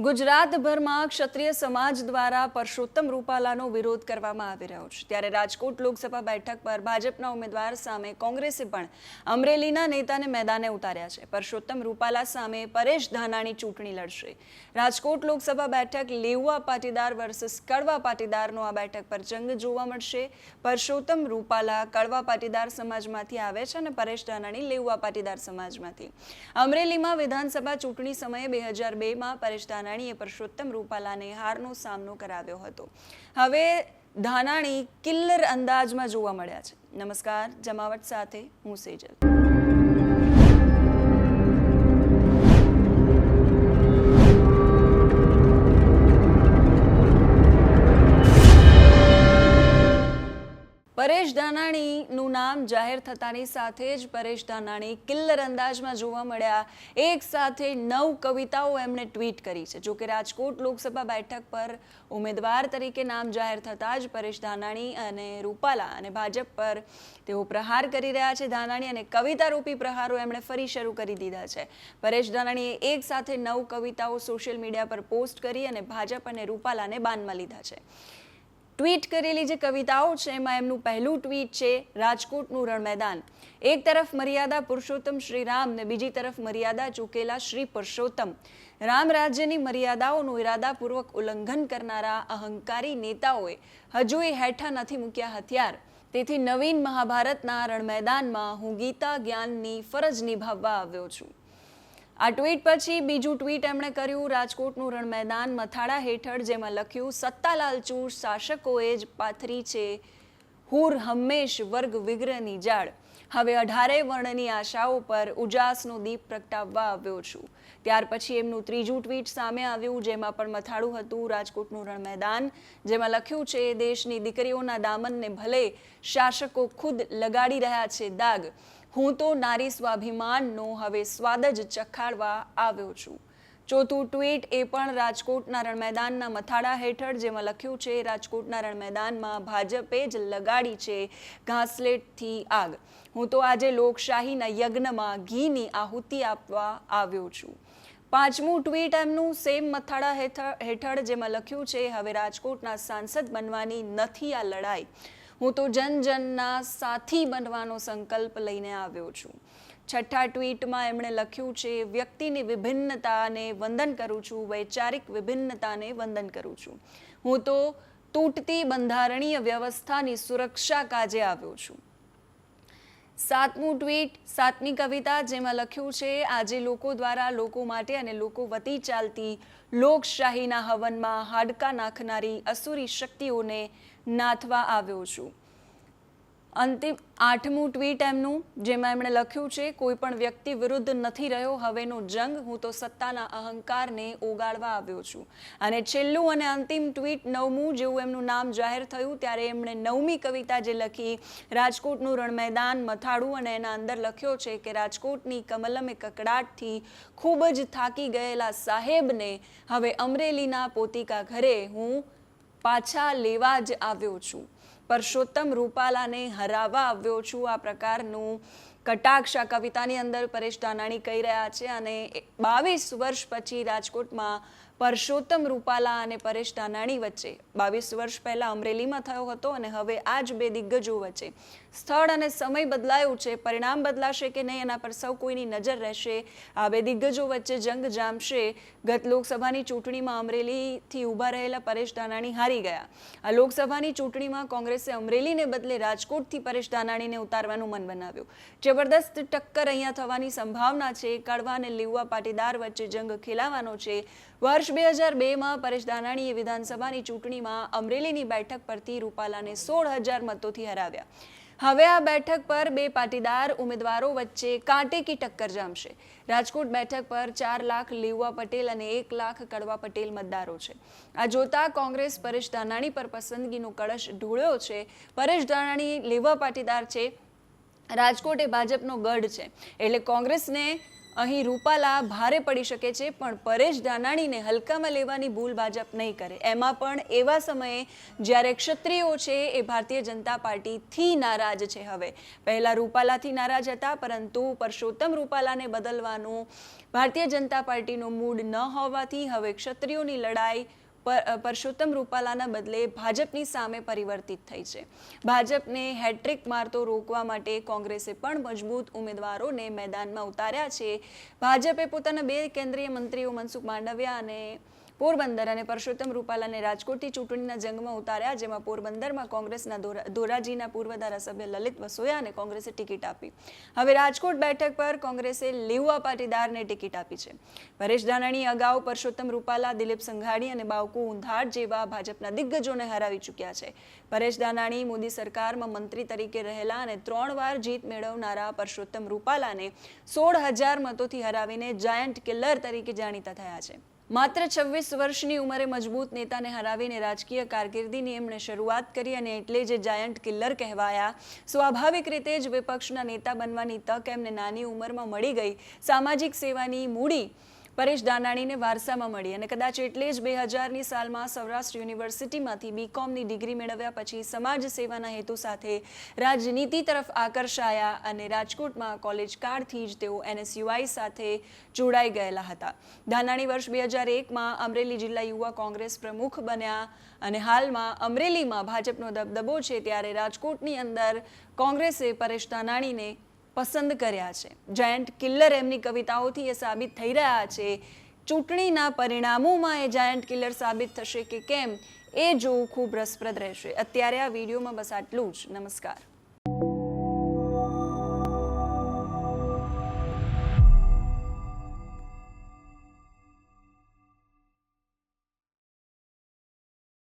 ગુજરાતભરમાં ક્ષત્રિય સમાજ દ્વારા પરસોત્તમ રૂપાલાનો વિરોધ કરવામાં આવી રહ્યો છે, ત્યારે રાજકોટ લોકસભા બેઠક પર ભાજપના ઉમેદવાર સામે કોંગ્રેસે પણ અમરેલીના નેતાને મેદાને ઉતાર્યા છે. પરસોત્તમ રૂપાલા સામે પરેશ ધાનાણી ચૂંટણી લડશે. રાજકોટ લોકસભા બેઠક લેઉવા પાટીદાર વર્સિસ કડવા પાટીદારનો આ બેઠક પર જંગ જોવા મળશે. પરસોત્તમ રૂપાલા કડવા પાટીદાર સમાજમાંથી આવે છે અને પરેશ ધાનાણી લેઉવા પાટીદાર સમાજમાંથી. અમરેલીમાં વિધાનસભા ચૂંટણી સમયે 2002માં પરેશ ધાનાણીએ પરસોત્તમ રૂપાલાને હારનો સામનો કરાવ્યો હતો. હવે ધાનાણી કિલ્લર અંદાજમાં જોવા મળ્યા છે. નમસ્કાર, જમાવટ સાથે હું સેજલ. પરેશ ધાનાણીનું નામ જાહેર થતાની સાથે જ પરેશ ધાનાણી કિલ્લર અંદાજમાં જોવા મળ્યા. એક સાથે 9 કવિતાઓ એમણે ટ્વીટ કરી છે. જોકે રાજકોટ લોકસભા બેઠક પર ઉમેદવાર તરીકે નામ જાહેર થતાં જ પરેશ ધાનાણી અને રૂપાલા અને ભાજપ પર તેઓ પ્રહાર કરી રહ્યા છે. ધાનાણી અને કવિતારૂપી પ્રહારો એમણે ફરી શરૂ કરી દીધા છે. પરેશ ધાનાણીએ એક સાથે 9 કવિતાઓ સોશિયલ મીડિયા પર પોસ્ટ કરી અને ભાજપ અને રૂપાલાને બાનમાં લીધા છે. ટ્વીટ કરેલી જે કવિતાઓ છે એમાં એમનું પહેલું ટ્વીટ છે રાજકોટનું રણ મેદાન. એક તરફ મર્યાદા પુરુષોત્તમ શ્રી રામ ને બીજી તરફ મર્યાદા ચૂકેલા શ્રી પુરુષોત્તમ. રામ રાજ્યની મર્યાદાઓનું ઇરાદાપૂર્વક ઉલ્લંઘન કરનારા અહંકારી નેતાઓએ હજુય હેઠા નથી મૂક્યા હથિયાર. તેથી નવીન મહાભારતના રણ મેદાનમાં હું ગીતા જ્ઞાનની ફરજ નિભાવવા આવ્યો છું. આ ટ્વીટ પછી બીજું ટ્વીટ એમણે કર્યું રાજકોટનું રણ મેદાન મથાળા હેઠળ, જેમાં લખ્યું સત્તાલાલચૂર શાસકોએ જ પાથરી છે હુર હંમેશ વર્ગ વિગ્રહની જાળ. હવે 18 વર્ણની આશાઓ પર ઉજાસનો દીપ પ્રગટાવવા આવ્યો છું. ત્યાર પછી એમનું ત્રીજું ટ્વીટ સામે આવ્યું, જેમાં પણ મથાળું હતું રાજકોટનું રણ મેદાન, જેમાં લખ્યું છે દેશની દીકરીઓના દામનને ભલે શાસકો ખુદ લગાડી રહ્યા છે દાગ. હું તો નારી સ્વાભિમાનનો હવે સ્વાદ જ ચખાડવા આવ્યો છું. ચોથું ટ્વીટ એ પણ રાજકોટના રણ મેદાનના મથાળા હેઠળ, જેમાં લખ્યું છે રાજકોટના રણ મેદાનમાં ભાજપે જ લગાડી છે ઘાસલેટથી આગ. હું તો આજે લોકશાહીના યજ્ઞમાં ઘીની આહુતિ આપવા આવ્યો છું. પાંચમું ટ્વીટ એમનું સેમ મથાળા હેઠળ, જેમાં લખ્યું છે હવે રાજકોટના સાંસદ બનવાની નથી આ લડાઈ. હું તો જનજનના સાથી બનવાનો સંકલ્પ લઈને આવ્યો છું. છઠ્ઠા ટ્વીટમાં એમણે લખ્યું છે વ્યક્તિની વિભિન્નતાને વંદન કરું છું, વૈચારિક વિભિન્નતાને વંદન કરું છું. હું તો તૂટતી બંધારણીય વ્યવસ્થાની સુરક્ષા કાજે આવ્યો છું. સાતમું ટ્વીટ, સાતમી કવિતા, જેમાં લખ્યું છે આજે લોકો દ્વારા લોકો માટે અને લોકો વતી ચાલતી લોકશાહીના હવનમાં હાડકા નાખનારી અસુરી શક્તિઓને નાથવા આવ્યો છું. અંતિમ આઠમું ટ્વીટ એમનું, જેમાં એમણે લખ્યું છે કોઈ પણ વ્યક્તિ વિરુદ્ધ નથી રહ્યો હવેનો જંગ, હું તો સત્તાના અહંકારને ઓગાળવા આવ્યો છું. અને છેલ્લું અને અંતિમ ટ્વીટ નવમું, જેવું એમનું નામ જાહેર થયું ત્યારે એમણે 9મી કવિતા જે લખી રાજકોટનું રણ મેદાન મથાળું, અને એના અંદર લખ્યો છે કે રાજકોટની કમલમે કકડાટથી ખૂબ જ થાકી ગયેલા સાહેબને હવે અમરેલીના પોતિકા ઘરે હું પાછા લેવા જ આવ્યો છું. પરસોત્તમ રૂપાલાને હરાવવા આવ્યો છું. આ પ્રકારનું કટાક્ષ આ કવિતાની અંદર પરેશ ધાનાણી કહી રહ્યા છે. અને 22 વર્ષ પછી રાજકોટમાં પરસોત્તમ રૂપાલા અને પરેશ ધાનાણી વચ્ચે 22 વર્ષ પહેલા અમરેલીમાં થયો હતો અને હવે આ જ બે દિગ્ગજો વચ્ચે સ્થળ અને સમય બદલાયો છે. પરિણામ બદલાશે કે નહીં એના પર સૌ કોઈની નજર રહેશે. આ બે દિગ્ગજો વચ્ચે જંગ જામશે. ગત લોકસભાની ચૂંટણીમાં અમરેલીથી ઊભા રહેલા પરેશ ધાનાણી હારી ગયા. આ લોકસભાની ચૂંટણીમાં કોંગ્રેસે અમરેલીને બદલે રાજકોટથી પરેશ ધાનાણીને ઉતારવાનું મન બનાવ્યું. જબરદસ્ત ટક્કર અહીંયા થવાની સંભાવના છે. કડવા અને લેઉવા પાટીદાર વચ્ચે જંગ ખેલાવાનો છે. વર્ષ 2002માં પરેશ ધાનાણીએ વિધાનસભાની ચૂંટણીમાં અમરેલીની બેઠક પરથી રૂપાલાને 16,000 મતોથી હરાવ્યા. હવે આ બેઠક પર બે પાટીદાર ઉમેદવારો વચ્ચે કાંટેકી ટક્કર જામશે. રાજકોટ બેઠક પર 4 લાખ લેઉવા પટેલ અને 1 લાખ કડવા પટેલ મતદારો છે. આ જોતા કોંગ્રેસ પરેશ ધાનાણી પર પસંદગીનો કળશ ઢોળ્યો છે. પરેશ ધાનાણી લેઉવા પાટીદાર છે. રાજકોટ એ ભાજપનો ગઢ છે, એટલે કોંગ્રેસને અહીં રૂપાલા ભારે પડી શકે છે, પણ પરેશ ધાનાણીને હલકામાં લેવાની ભૂલ ભાજપ નહીં કરે. એમાં પણ એવા સમયે જ્યારે ક્ષત્રિયો છે એ ભારતીય જનતા પાર્ટીથી નારાજ છે. હવે પહેલા રૂપાલાથી નારાજ હતા, પરંતુ પરસોત્તમ રૂપાલાને બદલવાનું ભારતીય જનતા પાર્ટીનો મૂડ ન હોવાથી હવે ક્ષત્રિયોની લડાઈ પરસોત્તમ રૂપાલાના બદલે ભાજપની સામે પરિવર્તિત થઈ છે. ભાજપને હેટ્રિક મારતો રોકવા માટે કોંગ્રેસે પણ મજબૂત ઉમેદવારોને મેદાનમાં ઉતાર્યા છે. ભાજપે પોતાના 2 કેન્દ્રીય મંત્રીઓ મનસુખ માંડવિયા અને પોરબંદર અને પરસોત્તમ રૂપાલાને રાજકોટથી ચૂંટણીના જંગમાં ઉતાર્યા, જેમાં પોરબંદરમાં કોંગ્રેસના ધોરાજીના પૂર્વ ધારાસભ્ય લલિત વસોયાને કોંગ્રેસે ટિકિટ આપી. હવે રાજકોટ બેઠક પર કોંગ્રેસે લેઉવા પાટીદારને ટિકિટ આપી છે. પરેશ ધાનાણી અગાઉ પરસોત્તમ રૂપાલા, દિલીપ સંઘાણી અને બાવકુ ઉંધાડ જેવા ભાજપના દિગ્ગજોને હરાવી ચૂક્યા છે. પરેશ ધાનાણી મોદી સરકારમાં મંત્રી તરીકે રહેલા અને 3 વાર જીત મેળવનારા પરસોત્તમ રૂપાલાને 16,000 મતોથી હરાવીને જાયન્ટ કિલર તરીકે જાણીતા થયા છે. માત્ર 26 વર્ષની ઉંમરે મજબૂત નેતાને હરાવીને રાજકીય કારકિર્દીની એમણે શરૂઆત કરી અને એટલે જે જાયન્ટ કિલર કહેવાયા. સ્વાભાવિક રીતે જ વિપક્ષના નેતા બનવાની તક એમને નાની ઉંમરમાં મળી ગઈ. સામાજિક સેવાની મૂડી પરેશ ધાનાણીને વારસામાં મળી અને કદાચ એટલે જ 2000ની સાલમાં સૌરાષ્ટ્ર યુનિવર્સિટીમાંથી બીકોમની ડિગ્રી મેળવ્યા પછી સમાજ સેવાના હેતુ સાથે રાજનીતિ તરફ આકર્ષાયા અને રાજકોટમાં કોલેજ કાળથી જ તેઓ NSUI સાથે જોડાઈ ગયેલા હતા. ધાનાણી વર્ષ 2001માં અમરેલી જિલ્લા યુવા કોંગ્રેસ પ્રમુખ બન્યા અને હાલમાં અમરેલીમાં ભાજપનો દબદબો છે, ત્યારે રાજકોટની અંદર કોંગ્રેસે પરેશ ધાનાણીને પસંદ કર્યા છે. જાયન્ટ કિલર એમની કવિતાઓથી એ સાબિત થઈ રહ્યા છે. ચૂંટણીના પરિણામોમાં એ જાયન્ટ કિલર સાબિત થશે કે કેમ એ જોવું ખૂબ રસપ્રદ રહેશે. અત્યારે આ વિડીયોમાં બસ આટલું જ. નમસ્કાર.